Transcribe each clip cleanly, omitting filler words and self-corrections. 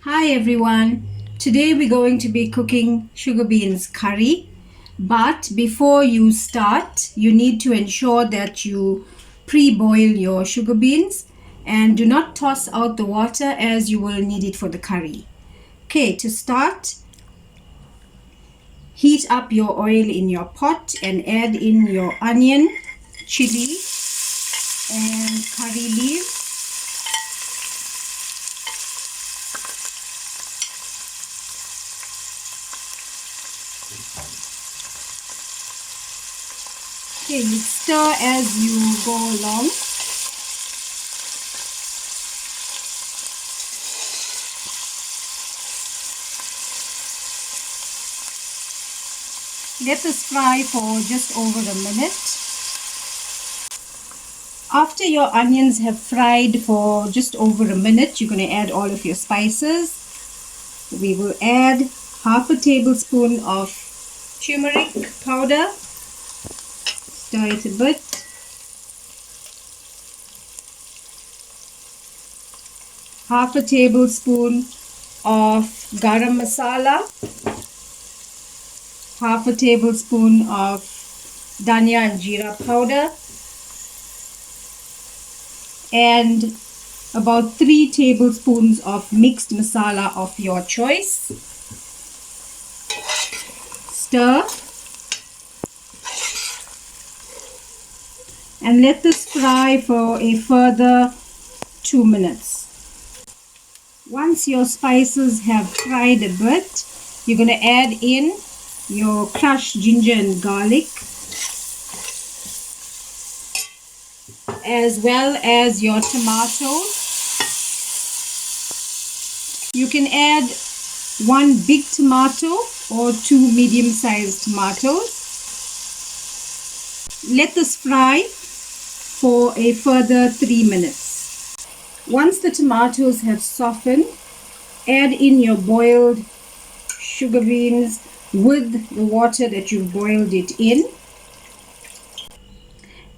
Hi everyone, today we're going to be cooking sugar beans curry, but before you start you need to ensure that you pre-boil your sugar beans and do not toss out the water as you will need it for the curry. Okay, to start, heat up your oil in your pot and add in your onion, chili and curry leaves. Okay, you stir as you go along. Let this fry for just over a minute. After your onions have fried for just over a minute, you're going to add all of your spices. We will add half a tablespoon of turmeric powder. Stir it a bit. Half a tablespoon of garam masala. Half a tablespoon of dhania and jeera powder. And about 3 tablespoons of mixed masala of your choice. Stir and let this fry for a further 2 minutes. Once your spices have fried a bit, you're going to add in your crushed ginger and garlic, as well as your tomatoes. You can add 1 big tomato or 2 medium-sized tomatoes. Let this fry for a further 3 minutes. Once the tomatoes have softened, add in your boiled sugar beans with the water that you've boiled it in,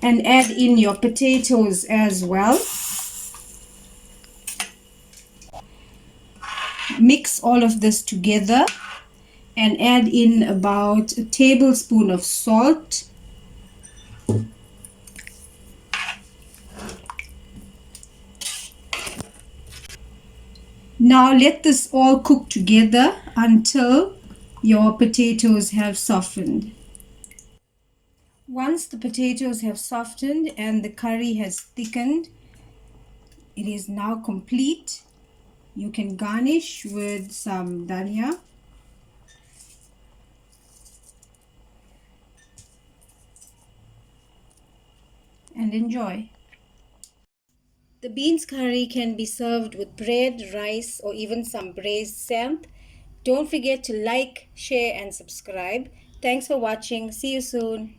and add in your potatoes as well. Mix all of this together and add in about a tablespoon of salt. Now let this all cook together until your potatoes have softened. Once the potatoes have softened and the curry has thickened, it is now complete. You can garnish with some dhania and enjoy. The beans curry can be served with bread, rice, or even some braised samp. Don't forget to like, share, and subscribe. Thanks for watching. See you soon.